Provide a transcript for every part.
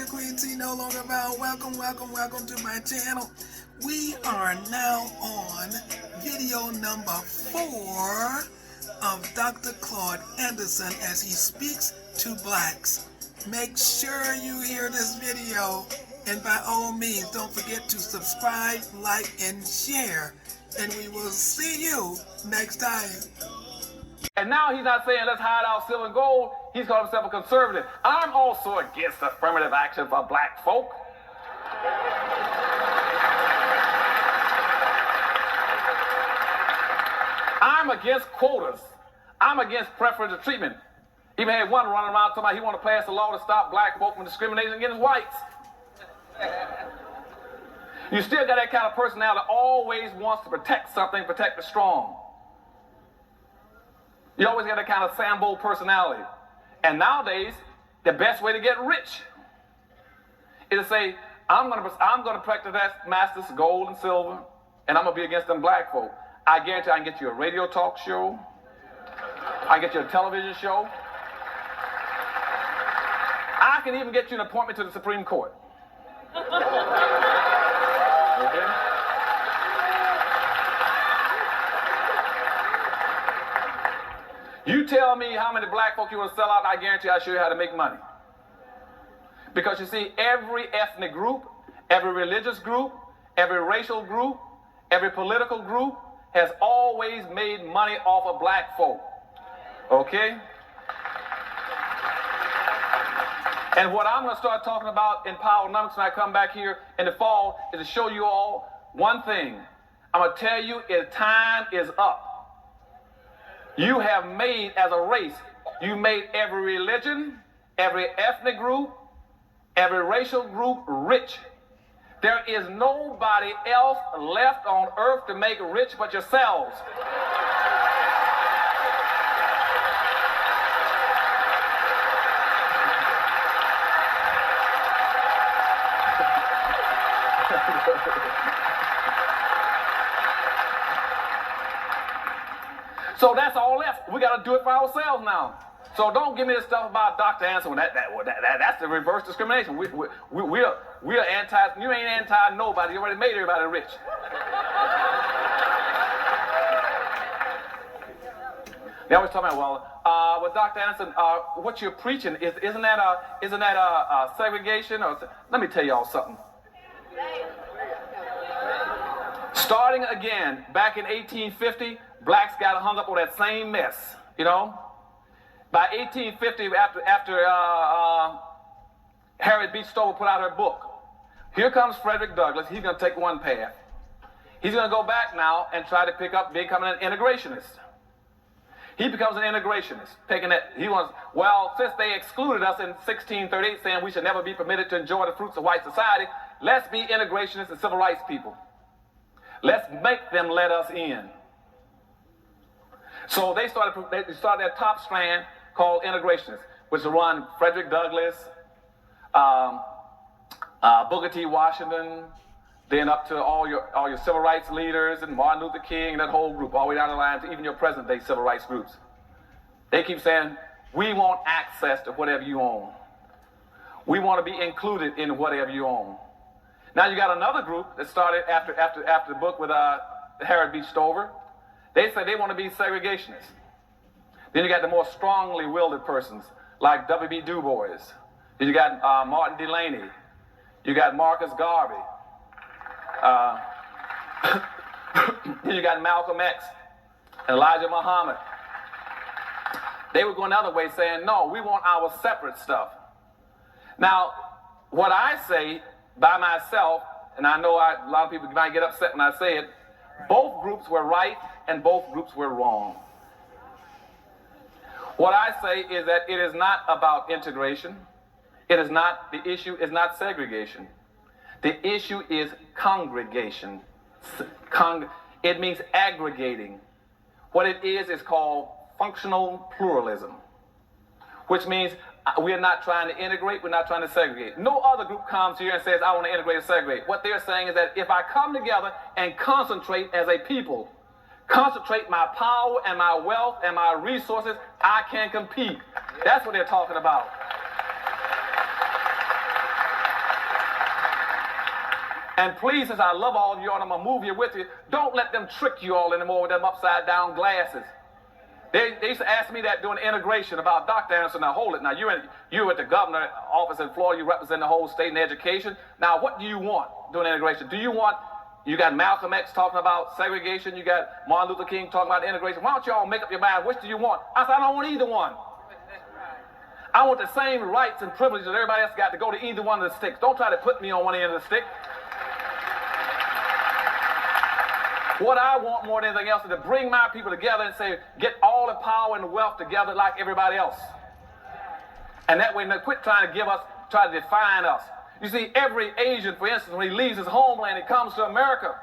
your Queen T no longer bound. Welcome to my channel. We are now on video number 4 of Dr. Claude Anderson as he speaks to blacks. Make sure you hear this video, and by all means don't forget to subscribe, like, and share, and we will see you next time. And now he's not saying let's hide our silver and gold. He's called himself a conservative. I'm also against affirmative action for black folk. I'm against quotas. I'm against preferential treatment. Even had one running around talking about he want to pass a law to stop black folk from discriminating against whites. You still got that kind of personality that always wants to protect something, protect the strong. You always got that kind of Sambo personality. And nowadays, the best way to get rich is to say, I'm gonna practice that master's gold and silver, and I'm gonna be against them black folk. I guarantee I can get you a radio talk show. I can get you a television show. I can even get you an appointment to the Supreme Court. Okay? You tell me how many black folk you want to sell out, I guarantee I'll show you how to make money. Because you see, every ethnic group, every religious group, every racial group, every political group has always made money off of black folk. Okay? And what I'm going to start talking about in PowerNomics when I come back here in the fall is to show you all one thing. I'm going to tell you, time is up. You have made, as a race, you made every religion, every ethnic group, every racial group rich. There is nobody else left on earth to make rich but yourselves. So that's all left. We got to do it for ourselves now. So don't give me this stuff about Dr. Anderson. That's the reverse discrimination. We are anti. You ain't anti nobody. You already made everybody rich. They always talk about, well, with Dr. Anderson, what you're preaching isn't that segregation? Or let me tell y'all something. Starting again, back in 1850, blacks got hung up on that same mess, you know. By 1850, after Harriet Beecher Stover put out her book, here comes Frederick Douglass. He's going to take one path. He's going to go back now and try to pick up becoming an integrationist. He becomes an integrationist, taking that he wants. Well, since they excluded us in 1638, saying we should never be permitted to enjoy the fruits of white society, let's be integrationists and civil rights people. Let's make them let us in. So they started their top strand called integrationists, which run Frederick Douglass, Booker T. Washington, then up to all your civil rights leaders and Martin Luther King and that whole group, all the way down the line to even your present day civil rights groups. They keep saying, we want access to whatever you own. We want to be included in whatever you own. Now you got another group that started after the book with Harriet Beecher Stover. They say they want to be segregationists. Then you got the more strongly willed persons like W.B. Du Bois. Then you got Martin Delany. You got Marcus Garvey. Then you got Malcolm X and Elijah Muhammad. They were going the other way saying, no, we want our separate stuff. Now, what I say by myself, and I know a lot of people might get upset when I say it, both groups were right and both groups were wrong. What I say is that it is not about integration. It is not, the issue is not segregation. The issue is congregation. It means aggregating. What it is called functional pluralism, which means we are not trying to integrate, we're not trying to segregate. No other group comes here and says, I want to integrate and segregate. What they're saying is that if I come together and concentrate as a people, concentrate my power and my wealth and my resources, I can compete. That's what they're talking about. And please, since I love all of you and I'm going to move here with you, don't let them trick you all anymore with them upside down glasses. They used to ask me that during integration about Dr. Anderson. Now hold it. Now you're at the governor's office in Florida. You represent the whole state in education. Now what do you want during integration? Do you want, you got Malcolm X talking about segregation. You got Martin Luther King talking about integration. Why don't you all make up your mind? Which do you want? I said, I don't want either one. I want the same rights and privileges that everybody else got to go to either one of the sticks. Don't try to put me on one end of the stick. What I want more than anything else is to bring my people together and say, get all the power and the wealth together like everybody else. And that way, quit trying to try to define us. You see, every Asian, for instance, when he leaves his homeland, he comes to America.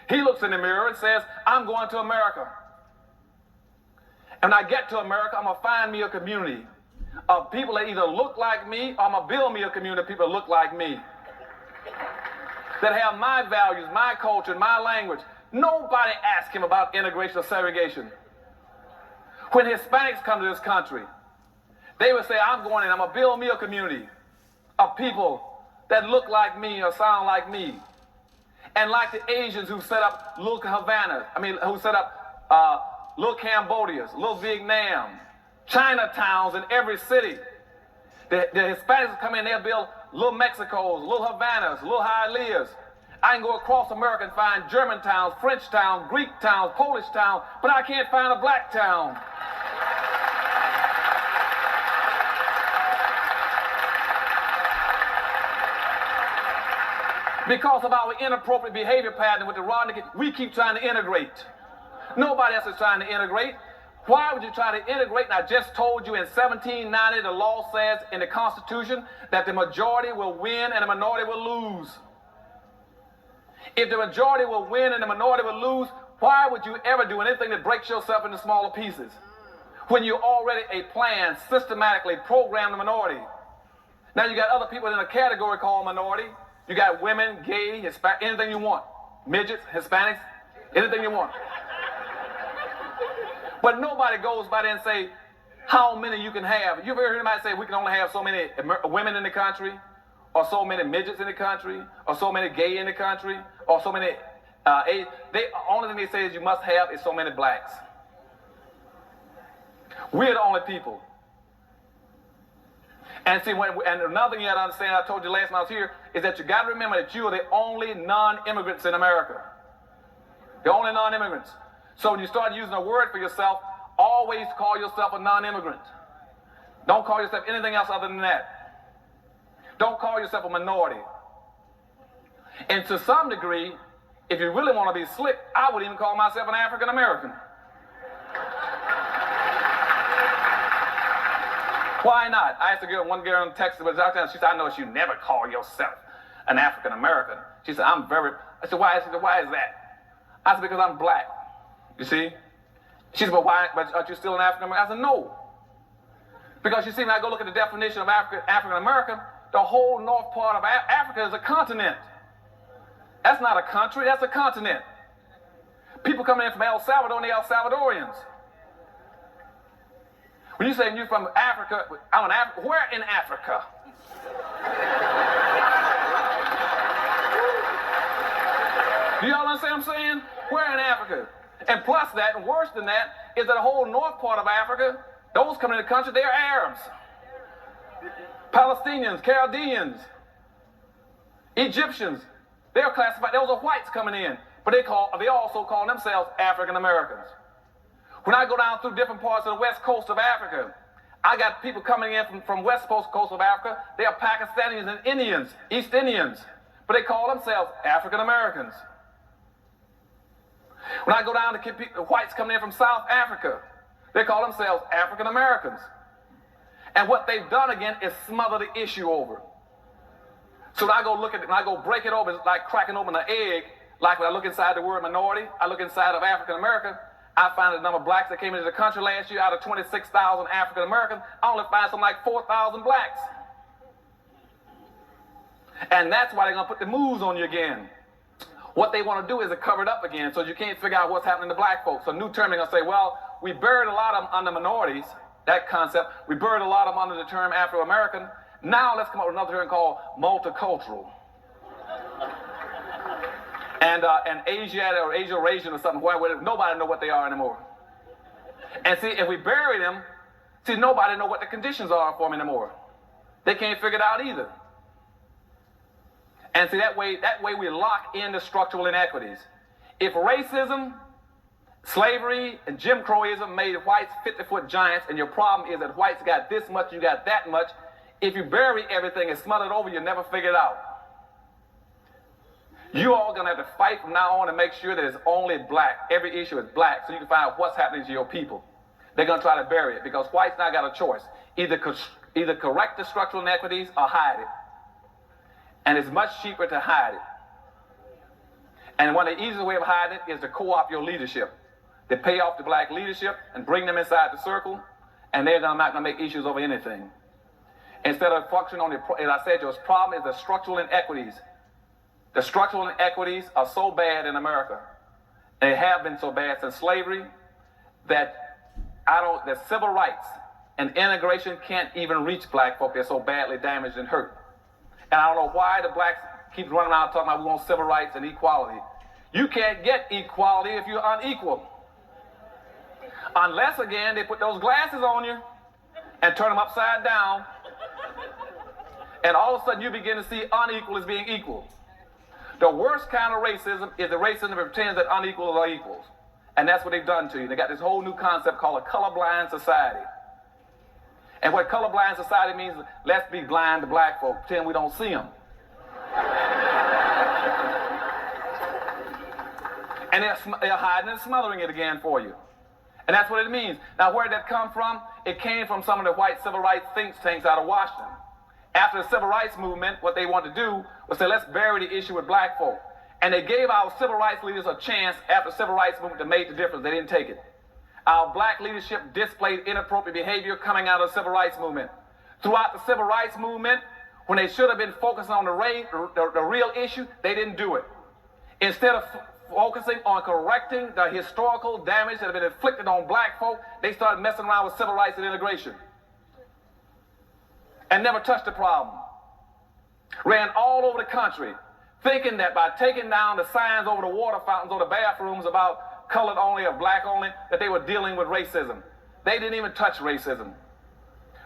He looks in the mirror and says, I'm going to America. And when I get to America, I'm going to find me a community of people that either look like me, or I'm going to build me a community of people that look like me, that have my values, my culture, my language. Nobody asked him about integration or segregation. When Hispanics come to this country, they would say, I'm going in, I'm going to build me a community of people that look like me or sound like me. And like the Asians who set up little Havanas, who set up little Cambodias, little Vietnam, Chinatowns in every city. The Hispanics come in, they'll build little Mexicos, little Havanas, little Hialeahs. I can go across America and find German towns, French towns, Greek towns, Polish towns, but I can't find a black town. Because of our inappropriate behavior pattern with the Rodney, we keep trying to integrate. Nobody else is trying to integrate. Why would you try to integrate? And I just told you in 1790, the law says in the Constitution that the majority will win and the minority will lose. If the majority will win and the minority will lose, why would you ever do anything that breaks yourself into smaller pieces? When you already a plan systematically program the minority. Now you got other people in a category called minority. You got women, gay, Hispanic, anything you want. Midgets, Hispanics, anything you want. But nobody goes by there and say how many you can have. You've ever heard anybody say we can only have so many women in the country, or so many midgets in the country, or so many gay in the country, or so many only thing they say is you must have is so many blacks. We're the only people. And see, and another thing you got to understand, I told you last time I was here, is that you got to remember that you are the only non-immigrants in America. The only non-immigrants. So when you start using a word for yourself, always call yourself a non-immigrant. Don't call yourself anything else other than that. Don't call yourself a minority. And to some degree, if you really want to be slick, I would even call myself an African American. Why not? I asked one girl in Texas, she said, I noticed you never call yourself an African American. She said, I said, why? She said, why is that? I said, because I'm black. You see? She said, but why? But are you still an African American? I said, no. Because you see, when I go look at the definition of African American, the whole north part of Africa is a continent. That's not a country, that's a continent. People coming in from El Salvador, and they're El Salvadorians. When you say you're from Africa, I'm an African. Where in Africa? Do y'all understand what I'm saying? Where in Africa? And plus that, and worse than that, is that the whole north part of Africa, those coming in the country, they're Arabs, Palestinians, Chaldeans, Egyptians. They're classified, those are whites coming in, but they also call themselves African Americans. When I go down through different parts of the west coast of Africa, I got people coming in from west coast of Africa. They are Pakistanis and Indians, East Indians, but they call themselves African Americans. When I go down to the whites coming in from South Africa, they call themselves African Americans. And what they've done again is smother the issue over. So when I go look at it, when I go break it open, it's like cracking open an egg. Like when I look inside the word minority, I look inside of African American, I find the number of blacks that came into the country last year out of 26,000 African Americans, I only find something like 4,000 blacks. And that's why they're going to put the moves on you again. What they want to do is to cover it up again so you can't figure out what's happening to black folks. So new term, they're going to say, well, we buried a lot of them under minorities, that concept. We buried a lot of them under the term Afro-American. Now let's come up with another term called multicultural. and Asiatic or Asian or something, where nobody know what they are anymore. And see, if we bury them, see, nobody know what the conditions are for them anymore. They can't figure it out either. And see, that way we lock in the structural inequities. If racism, slavery, and Jim Crowism made whites 50-foot giants, and your problem is that whites got this much, you got that much, if you bury everything and smother it over, you'll never figure it out. You all gonna have to fight from now on to make sure that it's only black. Every issue is black, so you can find out what's happening to your people. They're gonna try to bury it because whites now got a choice: either correct the structural inequities or hide it. And it's much cheaper to hide it. And one of the easiest way of hiding it is to co-opt your leadership. They pay off the black leadership and bring them inside the circle, and they're not gonna make issues over anything. Instead of functioning on as I said, your problem is the structural inequities. The structural inequities are so bad in America. They have been so bad since slavery that that civil rights and integration can't even reach black folk. They're so badly damaged and hurt. And I don't know why the blacks keep running around talking about we want civil rights and equality. You can't get equality if you're unequal. Unless, again, they put those glasses on you and turn them upside down. And all of a sudden you begin to see unequal as being equal. The worst kind of racism is the racism that pretends that unequals are equals. And that's what they've done to you. They got this whole new concept called a colorblind society. And what colorblind society means, let's be blind to black folk, pretend we don't see them. And they're hiding and smothering it again for you. And that's what it means. Now, where did that come from? It came from some of the white civil rights think tanks out of Washington. After the civil rights movement, what they wanted to do was say, let's bury the issue with black folk. And they gave our civil rights leaders a chance after the civil rights movement to make the difference. They didn't take it. Our black leadership displayed inappropriate behavior coming out of the civil rights movement. Throughout the civil rights movement, when they should have been focusing on the real issue, they didn't do it. Instead of focusing on correcting the historical damage that had been inflicted on black folk, they started messing around with civil rights and integration. And never touched the problem. Ran all over the country, thinking that by taking down the signs over the water fountains or the bathrooms about colored only or black only, that they were dealing with racism. They didn't even touch racism.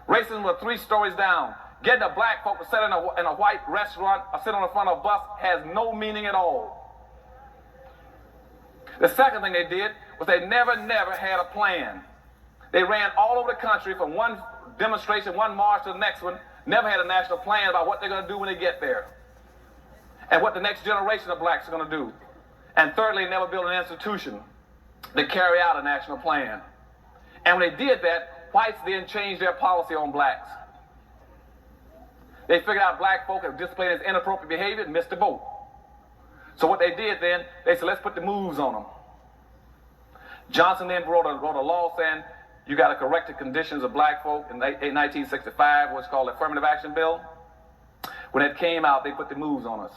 Racism was 3 stories down. Getting a black folk to sit in a white restaurant or sit on the front of a bus has no meaning at all. The second thing they did was they never had a plan. They ran all over the country from one demonstration, one march to the next one, never had a national plan about what they're going to do when they get there and what the next generation of blacks are going to do. And thirdly, never built an institution to carry out a national plan. And when they did that, whites then changed their policy on blacks. They figured out black folk have displayed as inappropriate behavior and missed the boat. So what they did then, they said, let's put the moves on them. Johnson then wrote a law saying, you got to correct the conditions of black folk in 1965, what's called the Affirmative Action Bill. When it came out, they put the moves on us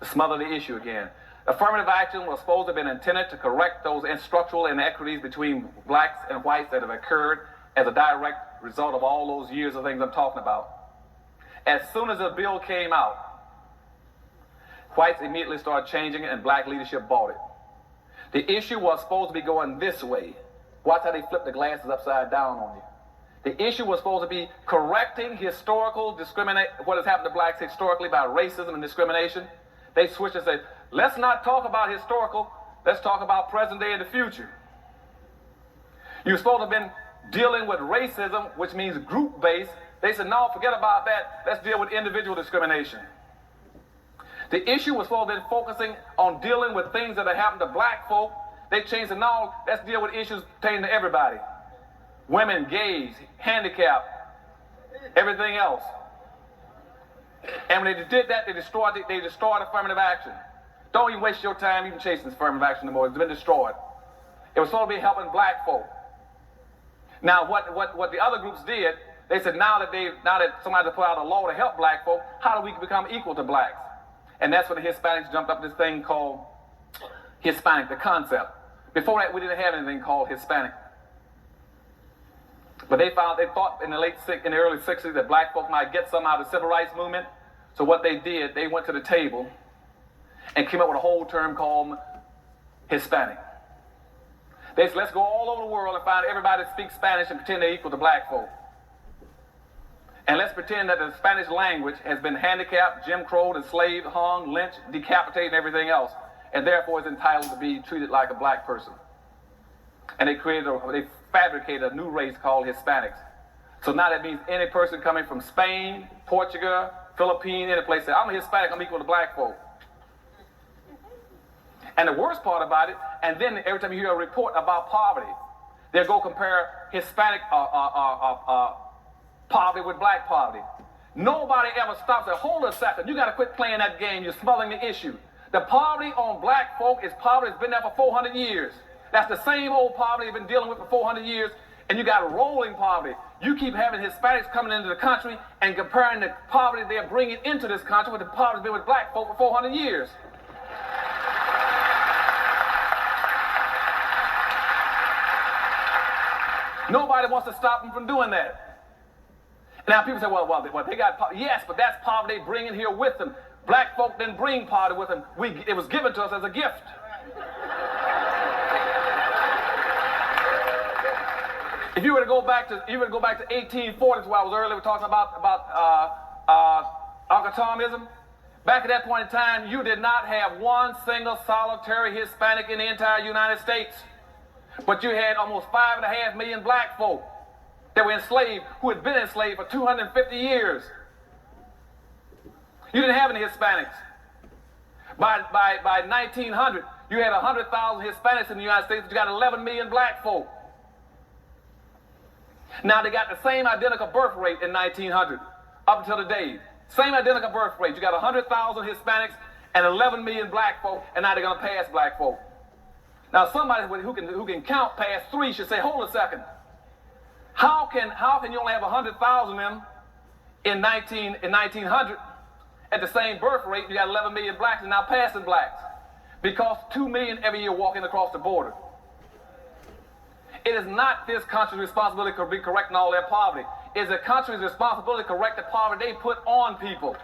to smother the issue again. Affirmative action was supposed to have been intended to correct those structural inequities between blacks and whites that have occurred as a direct result of all those years of things I'm talking about. As soon as the bill came out, whites immediately started changing it and black leadership bought it. The issue was supposed to be going this way. Watch how they flip the glasses upside down on you. The issue was supposed to be correcting historical what has happened to blacks historically by racism and discrimination. They switched and said, let's not talk about historical, let's talk about present day and the future. You're supposed to have been dealing with racism, which means group-based. They said, no, forget about that, let's deal with individual discrimination. The issue was supposed to have been focusing on dealing with things that have happened to black folk. They changed it, no, let's deal with issues pertaining to everybody. Women, gays, handicapped, everything else. And when they did that, they destroyed affirmative action. Don't even waste your time even chasing affirmative action anymore. It's been destroyed. It was supposed to be helping black folk. Now, what the other groups did, they said now that somebody put out a law to help black folk, how do we become equal to blacks? And that's when the Hispanics jumped up this thing called Hispanic, the concept. Before that, we didn't have anything called Hispanic. But they thought in the early 60s that black folk might get some out of the civil rights movement. So what they did, they went to the table and came up with a whole term called Hispanic. They said, let's go all over the world and find everybody that speaks Spanish and pretend they're equal to black folk. And let's pretend that the Spanish language has been handicapped, Jim Crowed, enslaved, hung, lynched, decapitated, and everything else, and therefore is entitled to be treated like a black person. And they fabricated a new race called Hispanics. So now that means any person coming from Spain, Portugal, Philippines, any place, say, I'm a Hispanic, I'm equal to black folk. And the worst part about it, and then every time you hear a report about poverty, they'll go compare Hispanic poverty with black poverty. Nobody ever stops and hold a second. You got to quit playing that game. You're smothering the issue. The poverty on black folk is poverty that's been there for 400 years. That's the same old poverty you've been dealing with for 400 years, and you got rolling poverty. You keep having Hispanics coming into the country and comparing the poverty they're bringing into this country with the poverty that's been with black folk for 400 years. Nobody wants to stop them from doing that. Now people say, well, they got poverty. Yes, but that's poverty they bring in here with them. Black folk didn't bring poverty with them. It was given to us as a gift. If you were to go back to 1840s, where I was earlier talking about Uncle Tomism, back at that point in time, you did not have one single solitary Hispanic in the entire United States, but you had almost 5.5 million black folk that were enslaved, who had been enslaved for 250 years. You didn't have any Hispanics. By 1900, you had 100,000 Hispanics in the United States, but you got 11 million black folk. Now they got the same identical birth rate in 1900, up until today. Same identical birth rate. You got 100,000 Hispanics and 11 million black folk, and now they're going to pass black folk. Now somebody who can count past 3 should say, hold a second. How can you only have 100,000 of them in 1900 at the same birth rate? You got 11 million blacks and now passing blacks, because 2 million every year walking across the border. It is not this country's responsibility to be correcting all their poverty. It is the country's responsibility to correct the poverty they put on people.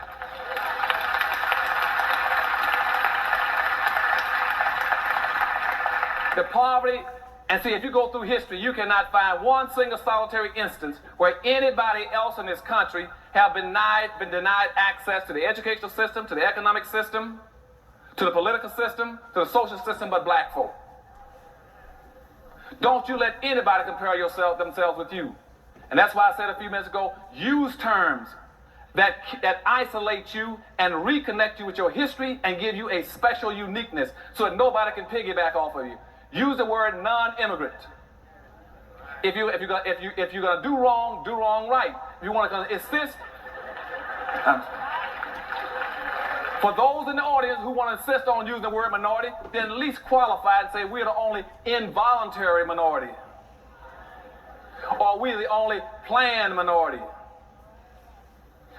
The poverty, and see, if you go through history, you cannot find one single solitary instance where anybody else in this country have been denied access to the educational system, to the economic system, to the political system, to the social system, but black folk. Don't you let anybody compare themselves with you. And that's why I said a few minutes ago, use terms that isolate you and reconnect you with your history and give you a special uniqueness so that nobody can piggyback off of you. Use the word non-immigrant. If you're gonna do wrong right. If you want to insist. For those in the audience who want to insist on using the word minority, then at least qualify and say we're the only involuntary minority, or we're the only planned minority.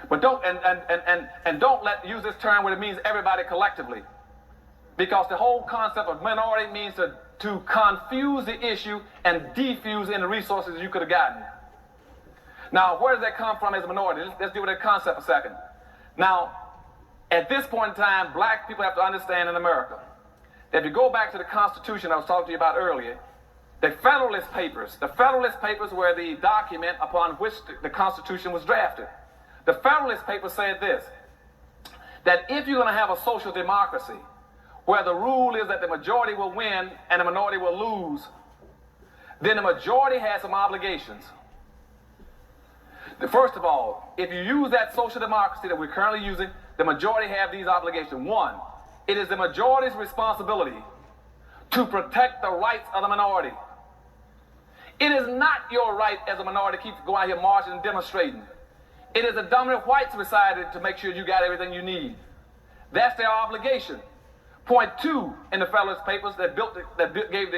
But don't use this term where it means everybody collectively, because the whole concept of minority means to confuse the issue and defuse any resources you could have gotten. Now, where does that come from as a minority? Let's deal with that concept a second. Now, at this point in time, black people have to understand in America that if you go back to the Constitution I was talking to you about earlier, the Federalist Papers were the document upon which the Constitution was drafted. The Federalist Papers said this, that if you're going to have a social democracy where the rule is that the majority will win and the minority will lose, then the majority has some obligations. First of all, if you use that social democracy that we're currently using, the majority have these obligations. One, it is the majority's responsibility to protect the rights of the minority. It is not your right as a minority to keep going out here marching and demonstrating. It is the dominant white society to make sure you got everything you need. That's their obligation. Point 2 in the Federalist Papers that gave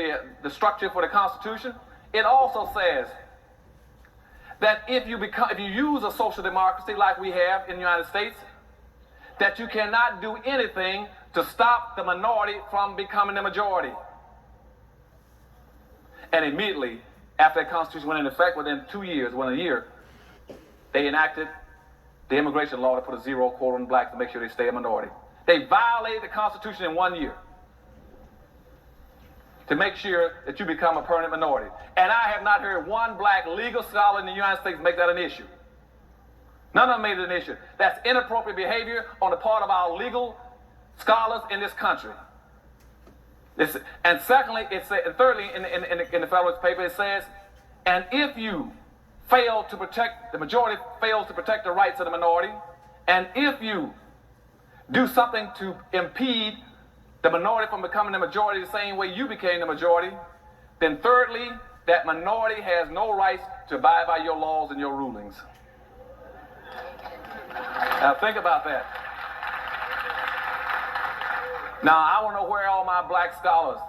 the structure for the Constitution, it also says that if you use a social democracy like we have in the United States, that you cannot do anything to stop the minority from becoming the majority. And immediately after that Constitution went into effect, within a year, they enacted the immigration law to put a 0 quota on blacks to make sure they stay a minority. They violated the Constitution in 1 year to make sure that you become a permanent minority. And I have not heard one black legal scholar in the United States make that an issue. None of them made it an issue. That's inappropriate behavior on the part of our legal scholars in this country. And secondly, and thirdly, in the Federalist paper, it says, and if you fail to protect, the majority fails to protect the rights of the minority, and if you do something to impede the minority from becoming the majority the same way you became the majority, then thirdly, that minority has no rights to abide by your laws and your rulings. Now think about that. Now I want to know where all my black scholars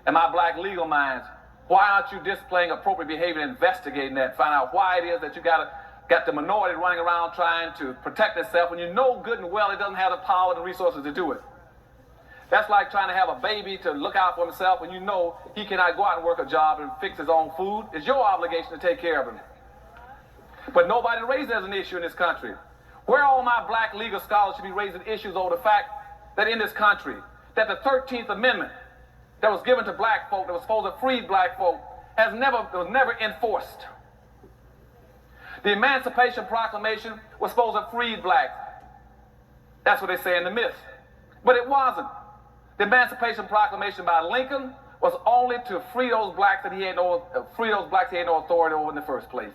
and my black legal minds, why aren't you displaying appropriate behavior and investigating that, find out why it is that you got the minority running around trying to protect itself when you know good and well it doesn't have the power and the resources to do it. That's like trying to have a baby to look out for himself when you know he cannot go out and work a job and fix his own food. It's your obligation to take care of him. But nobody raised it as an issue in this country. Where all my black legal scholars should be raising issues over the fact that in this country, that the 13th Amendment that was given to black folk, that was supposed to free black folk, was never enforced. The Emancipation Proclamation was supposed to free blacks. That's what they say in the myth. But it wasn't. The Emancipation Proclamation by Lincoln was only to free those blacks that he had no authority over in the first place.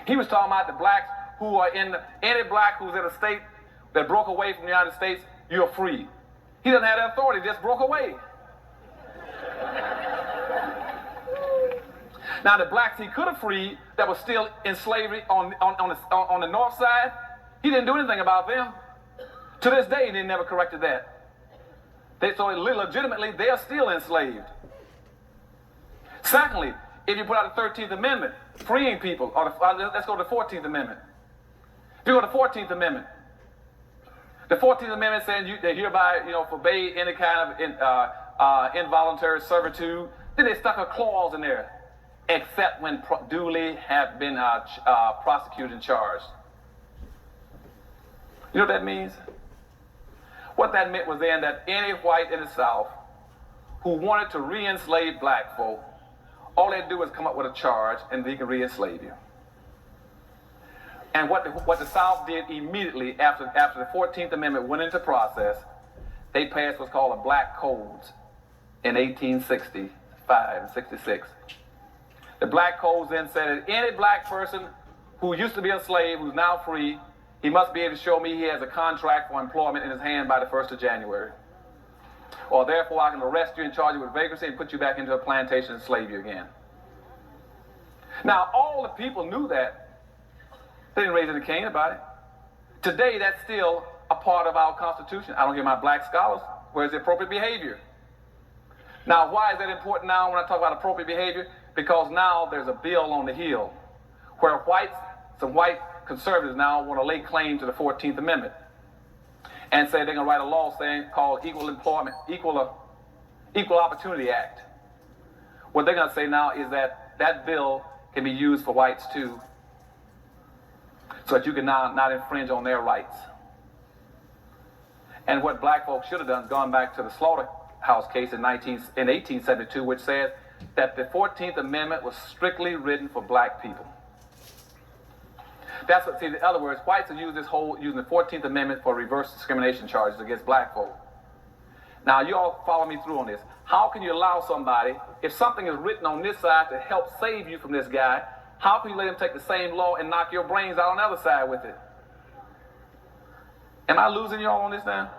He was talking about the blacks who are any black who's in a state that broke away from the United States, you're free. He doesn't have that authority, just broke away. Now the blacks he could have freed that was still in slavery on the north side, he didn't do anything about them. To this day, they never corrected that. So legitimately, they are still enslaved. Secondly, if you put out the 13th Amendment, freeing people, let's go to the 14th Amendment. If you go to the 14th Amendment, the 14th Amendment saying they hereby, forbade any kind of involuntary servitude. Then they stuck a clause in there, except when duly have been prosecuted and charged. You know what that means? What that meant was then that any white in the South who wanted to re-enslave black folk, all they had to do was come up with a charge and they can re-enslave you. And what the South did immediately after the 14th Amendment went into process, they passed what's called a Black Codes in 1865 and 66. The Black Codes then said that any black person who used to be a slave, who's now free, he must be able to show me he has a contract for employment in his hand by the 1st of January. Or therefore I can arrest you and charge you with vagrancy and put you back into a plantation and slave you again. Now all the people knew that. They didn't raise any cane about it. Today that's still a part of our Constitution. I don't hear my black scholars. Where's the appropriate behavior? Now why is that important now when I talk about appropriate behavior? Because now there's a bill on the Hill where some white conservatives now want to lay claim to the 14th Amendment and say they're going to write a law called Equal Opportunity Act. What they're going to say now is that bill can be used for whites too, so that you can now not infringe on their rights. And what black folks should have done is gone back to the Slaughterhouse case in 1872, which says that the 14th Amendment was strictly written for black people. That's what, in other words, whites have used using the 14th Amendment for reverse discrimination charges against black folk. Now, you all follow me through on this. How can you allow somebody, if something is written on this side to help save you from this guy, how can you let him take the same law and knock your brains out on the other side with it? Am I losing you all on this now?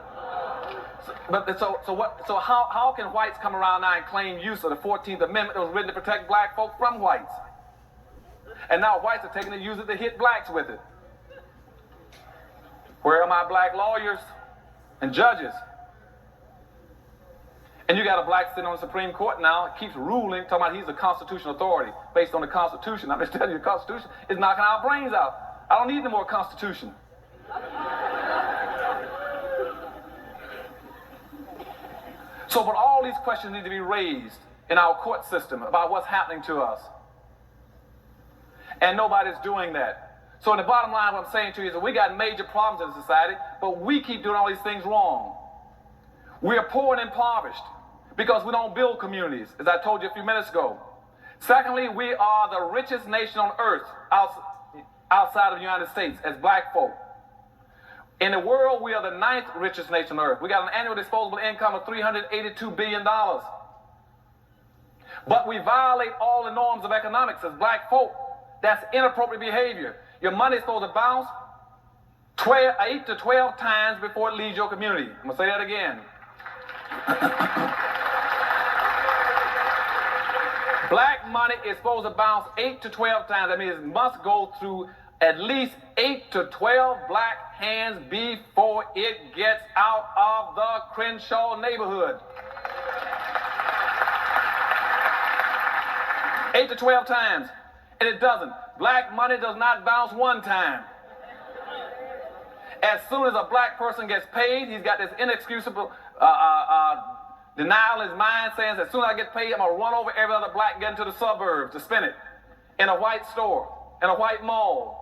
So how can whites come around now and claim use of the 14th Amendment that was written to protect black folk from whites? And now whites are taking it and using it to hit blacks with it. Where are my black lawyers and judges? And you got a black sitting on the Supreme Court now, keeps ruling, talking about he's a constitutional authority based on the Constitution. I'm just telling you, the Constitution is knocking our brains out. I don't need no more Constitution. So, but all these questions need to be raised in our court system about what's happening to us. And nobody's doing that. So in the bottom line, what I'm saying to you is that we got major problems in society, but we keep doing all these things wrong. We are poor and impoverished because we don't build communities, as I told you a few minutes ago. Secondly, we are the richest nation on earth outside of the United States as black folk. In the world, we are the 9th richest nation on earth. We got an annual disposable income of $382 billion. But we violate all the norms of economics as black folk. That's inappropriate behavior. Your money is supposed to bounce 8 to 12 times before it leaves your community. I'm going to say that again. Black money is supposed to bounce 8 to 12 times. That means it must go through at least 8 to 12 black hands before it gets out of the Crenshaw neighborhood. 8 to 12 times. And it doesn't. Black money does not bounce one time. As soon as a black person gets paid, he's got this inexcusable denial in his mind, saying, as soon as I get paid, I'm going to run over every other black and get into the suburbs to spend it in a white store, in a white mall.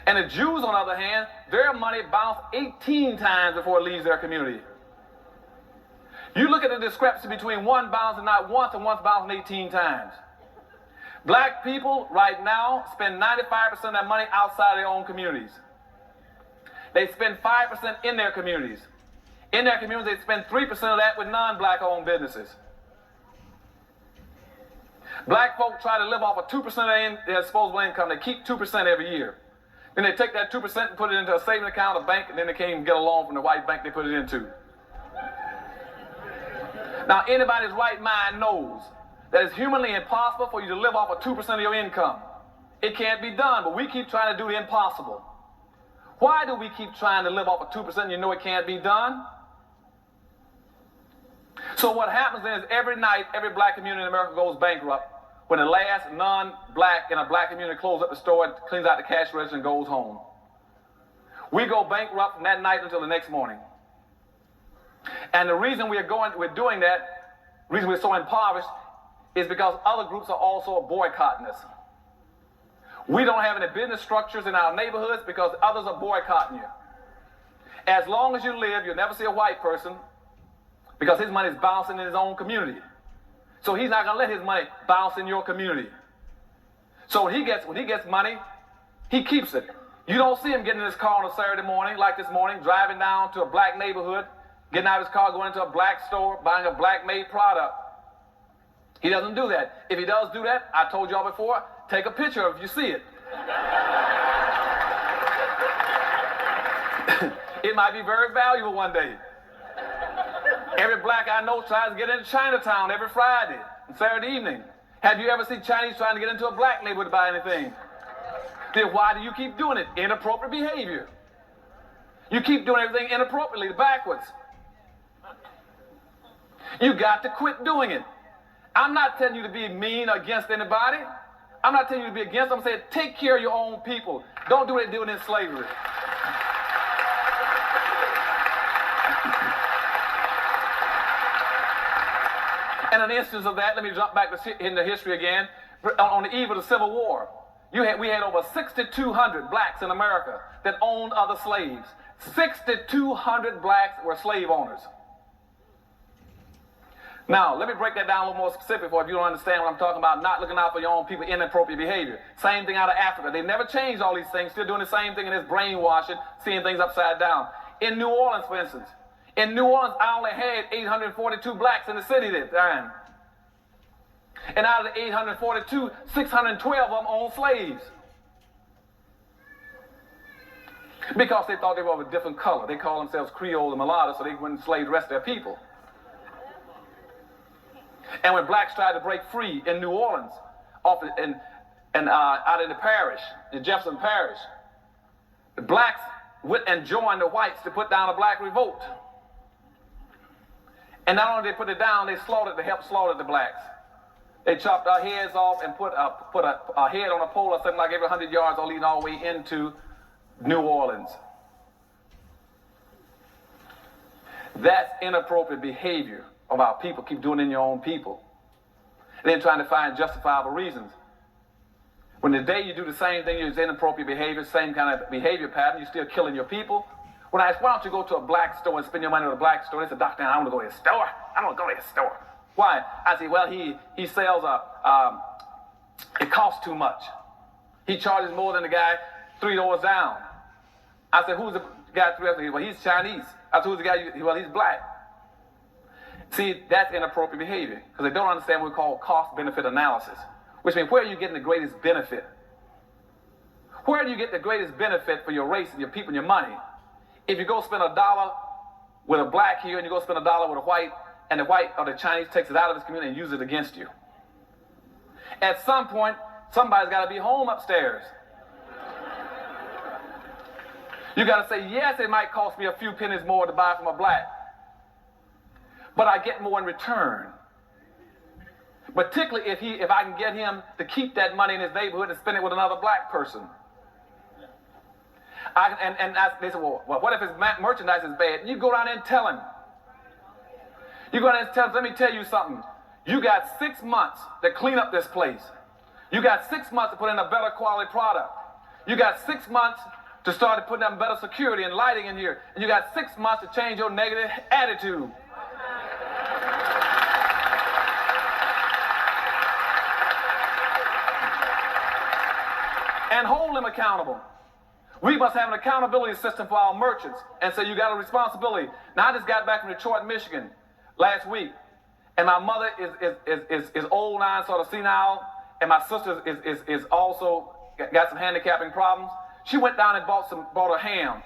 And the Jews, on the other hand, their money bounced 18 times before it leaves their community. You look at the discrepancy between one bouncing not once and once bouncing 18 times. Black people right now spend 95% of their money outside their own communities. They spend 5% in their communities. In their communities, they spend 3% of that with non-black owned businesses. Black folk try to live off of 2% of their disposable income. They keep 2% every year. Then they take that 2% and put it into a savings account, a bank, and then they can't even get a loan from the white bank they put it into. Now, anybody's right mind knows that it's humanly impossible for you to live off of 2% of your income. It can't be done, but we keep trying to do the impossible. Why do we keep trying to live off of 2% and you know it can't be done? So what happens then is every night, every black community in America goes bankrupt when the last non-black in a black community closes up the store and cleans out the cash register and goes home. We go bankrupt from that night until the next morning. And the reason we're doing that, the reason we're so impoverished, is because other groups are also boycotting us. We don't have any business structures in our neighborhoods because others are boycotting you. As long as you live, you'll never see a white person because his money is bouncing in his own community. So he's not going to let his money bounce in your community. So when he gets money, he keeps it. You don't see him getting in his car on a Saturday morning, like this morning, driving down to a black neighborhood, getting out of his car, going into a black store, buying a black-made product. He doesn't do that. If he does do that, I told y'all before, take a picture if you see it. It might be very valuable one day. Every black I know tries to get into Chinatown every Friday and Saturday evening. Have you ever seen Chinese trying to get into a black neighborhood to buy anything? Then why do you keep doing it? Inappropriate behavior. You keep doing everything inappropriately, backwards. You got to quit doing it. I'm not telling you to be mean against anybody. I'm not telling you to be against them. I'm saying take care of your own people. Don't do what they do in slavery. And an instance of that, let me jump back in the history again. On the eve of the Civil War, we had over 6,200 blacks in America that owned other slaves. 6,200 blacks were slave owners. Now, let me break that down a little more specific for if you don't understand what I'm talking about, not looking out for your own people, inappropriate behavior. Same thing out of Africa. They never changed all these things, still doing the same thing in this brainwashing, seeing things upside down. In New Orleans, for instance, in New Orleans, I only had 842 blacks in the city at the time. And out of the 842, 612 of them owned slaves. Because they thought they were of a different color. They called themselves Creole and mulatto, so they wouldn't enslave the rest of their people. And when blacks tried to break free in New Orleans, out in the parish, in Jefferson Parish, the blacks went and joined the whites to put down a black revolt. And not only did they put it down, they helped slaughter the blacks. They chopped our heads off and put a head on a pole or something like every 100 yards, or leading all the way into New Orleans. That's inappropriate behavior of our people. Keep doing it in your own people. And then trying to find justifiable reasons. When the day you do the same thing, it's inappropriate behavior, same kind of behavior pattern, you're still killing your people. When I asked, why don't you go to a black store and spend your money at a black store? They said, Doctor, I want to go to the store. I don't go to the store. Why? I said, well, he sells it costs too much. He charges more than the guy 3 doors down. I said, who's the guy 3 doors down? Well, he's Chinese. I said, who's the guy? Well, he's black. See, that's inappropriate behavior because they don't understand what we call cost-benefit analysis, which means where are you getting the greatest benefit? Where do you get the greatest benefit for your race and your people and your money? If you go spend $1 with a black here and you go spend $1 with a white, and the white or the Chinese takes it out of his community and uses it against you. At some point, somebody's got to be home upstairs. You got to say, yes, it might cost me a few pennies more to buy from a black, but I get more in return. Particularly if I can get him to keep that money in his neighborhood and spend it with another black person. They said, well, what if his merchandise is bad? And you go down there and tell him. You go down there and tell him, let me tell you something. You got 6 months to clean up this place. You got 6 months to put in a better quality product. You got 6 months to start putting in better security and lighting in here. And you got 6 months to change your negative attitude. And hold them accountable. We must have an accountability system for our merchants. And so you got a responsibility. Now, I just got back from Detroit, Michigan last week. And my mother is old now, sort of senile. And my sister is also got some handicapping problems. She went down and bought a ham.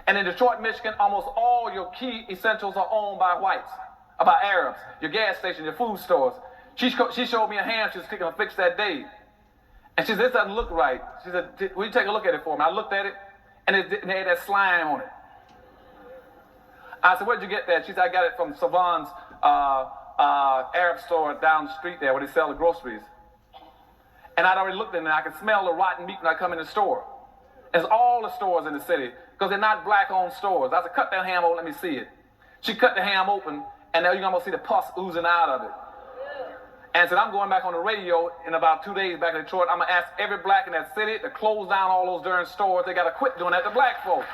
And in Detroit, Michigan, almost all your key essentials are owned by whites, by Arabs. Your gas station, your food stores. She showed me a ham she was going to fix that day. And she said, this doesn't look right. She said, will you take a look at it for me? I looked at it, and it had that slime on it. I said, where'd you get that? She said, I got it from Savon's Arab store down the street there where they sell the groceries. And I'd already looked in there. I could smell the rotten meat when I come in the store. It's all the stores in the city because they're not black-owned stores. I said, cut that ham open, let me see it. She cut the ham open, and now you're going to see the pus oozing out of it. And said, I'm going back on the radio in about 2 days back in Detroit. I'm going to ask every black in that city to close down all those darn stores. They got to quit doing that to black folks.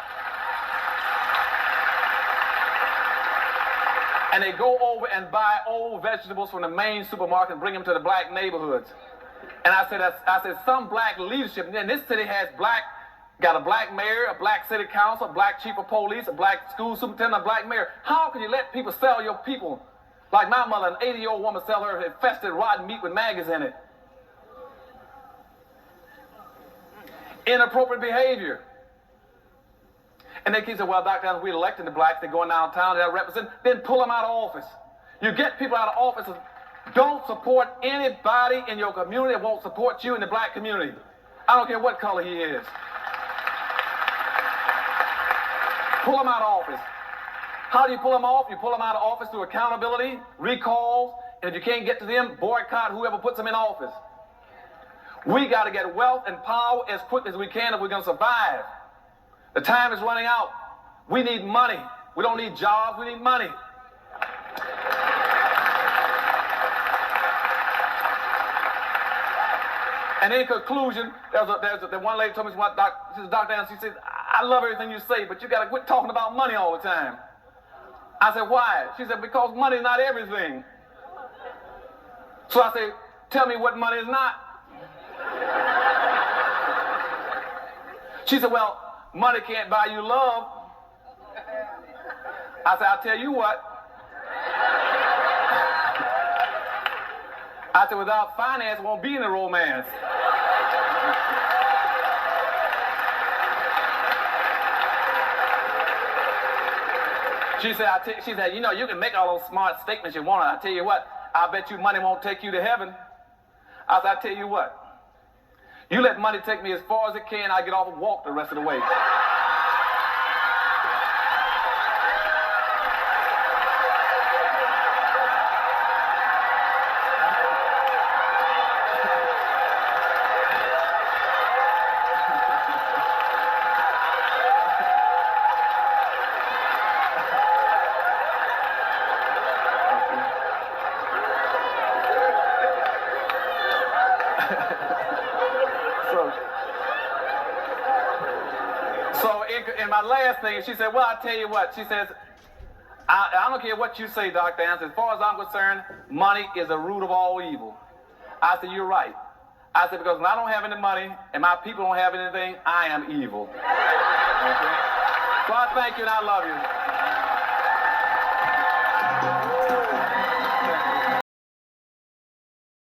And they go over and buy old vegetables from the main supermarket and bring them to the black neighborhoods. And I said, some black leadership, and this city has got a black mayor, a black city council, a black chief of police, a black school superintendent, a black mayor. How can you let people sell your people? Like my mother, an 80-year-old woman, sell her infested rotten meat with maggots in it. Inappropriate behavior. And they keep saying, well, Dr. we're electing the blacks, they're going downtown, they're representing, then pull them out of office. You get people out of office, don't support anybody in your community that won't support you in the black community. I don't care what color he is. Pull them out of office. How do you pull them off? You pull them out of office through accountability, recalls, and if you can't get to them, boycott whoever puts them in office. We got to get wealth and power as quick as we can if we're going to survive. The time is running out. We need money. We don't need jobs, we need money. And in conclusion, there's one lady told me, she said, Dr. Anderson, she said, I love everything you say, but you got to quit talking about money all the time. I said, why? She said, because money is not everything. So I said, tell me what money is not. She said, well, money can't buy you love. I said, I'll tell you what. I said, without finance, won't be any romance. She said, you know, you can make all those smart statements you want. I tell you what, I bet you money won't take you to heaven. I said, I tell you what, you let money take me as far as it can, I'll get off and walk the rest of the way. So in my last thing, she said, well, I tell you what. She says, I don't care what you say, Dr. Anderson. As far as I'm concerned, money is the root of all evil. I said, you're right. I said, because when I don't have any money and my people don't have anything, I am evil. Okay? So I thank you and I love you.